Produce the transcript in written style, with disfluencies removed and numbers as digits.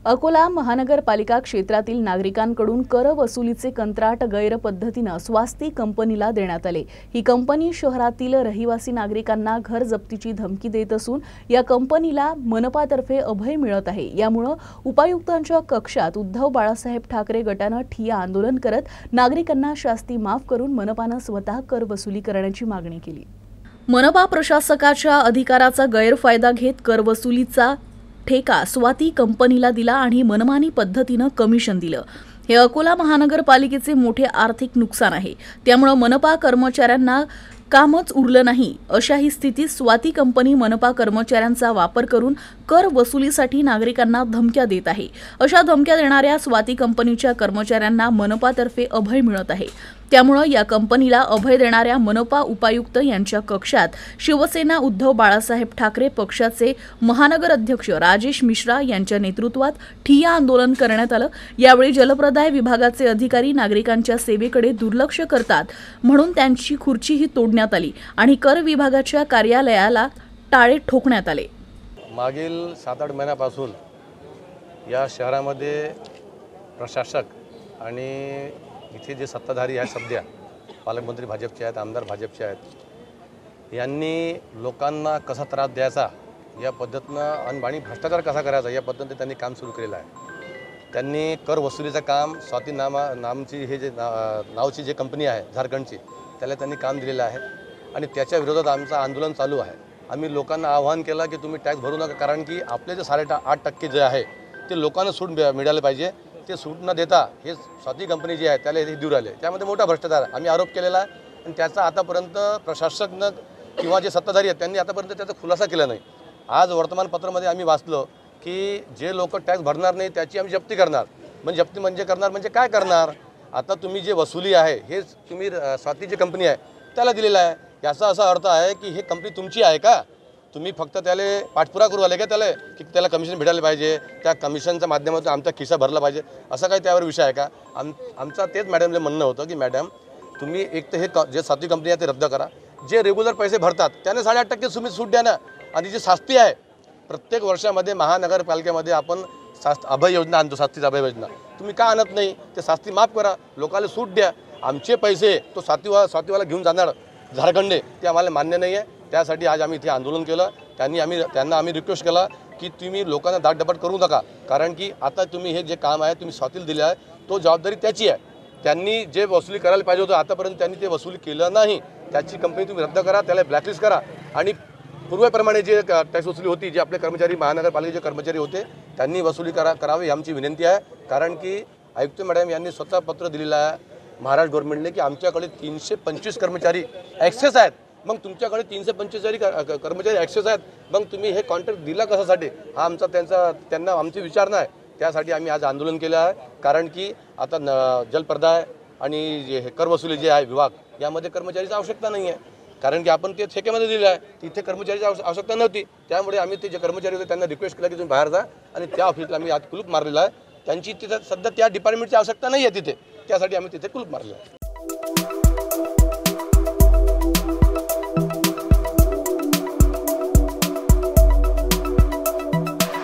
अकोला महानगरपालिका क्षेत्रातील नागरिकांकडून कर वसुलीचे कंत्राट गैरपद्धतीने स्वास्ती कंपनीला देण्यात आले। ही कंपनी शहरातील रहिवासी नागरिकांना घर जप्तीची धमकी देत असून या कंपनीला मनपातर्फे अभय मिळत आहे। यामुळे उपायुक्तांच्या कक्षात उद्धव बाळासाहेब ठाकरे गटाने ठिय्या आंदोलन करत नागरिकांना शास्ती माफ करून मनपाने स्वतः कर वसुली करण्याची मागणी केली। मनपा प्रशासकाच्या अधिकाराचा गैरफायदा घेत कर वसुलीचा ठेका स्वाती कंपनीला दिला आणि मनमानी पद्धतीने कमिशन दिलं। हे अकोला महानगरपालिकेचे मोठे आर्थिक नुकसान आहे। त्यामुळे मनपा कर्मचाऱ्यांना कामच उरलं नाही। अशा ही स्थितीत स्वाती कंपनी मनपा कर्मचाऱ्यांचा वापर करून कर वसुलीसाठी नागरिकांना धमक्या देत आहे। अशा धमक्या देणाऱ्या स्वाती कंपनीच्या कर्मचाऱ्यांना मनपातर्फे अभय मिळत आहे। त्यामुळे या कंपनीला अभय देणाऱ्या मनपा उपायुक्त यांच्या कक्षात शिवसेना उद्धव बाळासाहेब ठाकरे पक्षाचे महानगर अध्यक्ष राजेश मिश्रा यांच्या नेतृत्वात ठिय्या आंदोलन करण्यात आलं। यावेळी जलप्रदाय विभागाचे अधिकारी नागरिकांच्या सेवेकडे दुर्लक्ष करतात म्हणून त्यांची खुर्चीही तोडण्यात आली आणि कर विभागाच्या कार्यालयाला टाळे ठोकण्यात आले। मागील 7-8 महिन्यापासून या शहरामध्ये प्रशासक आणि इथे जे सत्ताधारी आहेत, सध्या पालकमंत्री भाजपचे आहेत, आमदार भाजपचे आहेत, यांनी लोकांना कसा त्रास द्यायचा या पद्धतीनं आणि भ्रष्टाचार कसा करायचा या पद्धतीने त्यांनी काम सुरू केलेलं आहे। त्यांनी कर वसुलीचं काम स्वाती नामची हे जे नावची जे कंपनी आहे झारखंडची, त्याला त्यांनी काम दिलेलं आहे आणि त्याच्या विरोधात आमचं आंदोलन चालू आहे। आम्ही लोकांना आवाहन केलं की तुम्ही टॅक्स भरू नका, कारण की आपले जे 8.5% जे आहे ते लोकांना सूट मिळाले पाहिजे। ते सूट न देता हे स्वाती कंपनी जी आहे त्याला हे देऊ राहिले, त्यामध्ये मोठा भ्रष्टाचार आम्ही आरोप केलेला आहे आणि त्याचा आतापर्यंत प्रशासकनं किंवा जे सत्ताधारी आहेत त्यांनी आतापर्यंत त्याचा खुलासा केला नाही। आज वर्तमानपत्रामध्ये आम्ही वाचलो की जे लोक टॅक्स भरणार नाही त्याची आम्ही जप्ती करणार। म्हणजे जप्ती म्हणजे काय करणार? आता तुम्ही जे वसुली आहे हे तुम्ही स्वाती जी कंपनी आहे त्याला दिलेला आहे, याचा असा अर्थ आहे की हे कंपनी तुमची आहे का? तुम्ही फक्त त्याला पाठपुरा करू आले का त्याला की त्याला कमिशन भेटायला पाहिजे, त्या कमिशनच्या माध्यमातून आमचा खिसा भरला पाहिजे, असं काही त्यावर विषय आहे का? आमचा तेच मॅडमला म्हणणं होतं की मॅडम तुम्ही एक तर हे जे स्वाती कंपनी आहे ते रद्द करा, जे रेग्युलर पैसे भरतात त्याने 8.5% तुम्ही सूट द्या ना। आणि जी शास्ती आहे प्रत्येक वर्षामध्ये महानगरपालिकेमध्ये आपण अभय योजना आणतो, शास्तीची अभय योजना, तुम्ही का आणत नाही? ते शास्ती माफ करा, लोकांना सूट द्या। आमचे पैसे तो स्वातीवाला घेऊन जाणार झारखंडे ते आम्हाला मान्य नाही आहे। त्यासाठी आज आम्ही इथे आंदोलन केलं। त्यांना आम्ही रिक्वेस्ट केला की तुम्ही लोकांना दाटदपट करू नका, कारण की आता तुम्ही हे जे काम आहे तुम्ही स्वातीला दिले आहे तो जबाबदारी त्याची आहे। त्यांनी जे वसुली करायला पाहिजे होतं आतापर्यंत त्यांनी ते वसुली केलं नाही। त्याची कंपनी तुम्ही रद्द करा, त्याला ब्लॅकलिस्ट करा आणि पूर्वीप्रमाणे जे टॅक्स वसुली होती, जे आपले कर्मचारी महानगरपालिकेचे कर्मचारी होते त्यांनी वसुली करावी आमची विनंती आहे। कारण की आयुक्त मॅडम यांनी स्वतः पत्र दिलेलं आहे महाराष्ट्र गव्हर्नमेंटने की आमच्याकडे 325 कर्मचारी ॲक्सेस आहेत, मग तुमच्याकडे 325 कर्मचारी ॲक्सेस आहेत, मग तुम्ही हे कॉन्ट्रॅक्ट दिला कशासाठी? हा आमचा त्यांना आमची विचारणा आहे। त्यासाठी आम्ही आज आंदोलन केलं आहे, कारण की आता जलप्रदाय आणि जे कर वसुली जे आहे विभाग यामध्ये कर्मचारीची आवश्यकता नाही आहे, कारण की आपण ते ठेक्यामध्ये दिलं आहे, तिथे कर्मचारीची आवश्यकता नव्हती। त्यामुळे आम्ही ते जे कर्मचारी होते त्यांना रिक्वेस्ट केला की तुम्ही बाहेर जा आणि त्या ऑफिसला आम्ही आज कुलूप मारलेला आहे। त्यांची तिथे सध्या त्या डिपार्टमेंटची आवश्यकता नाही आहे तिथे, त्यासाठी आम्ही तिथे कुलूप मारलेलं आहे।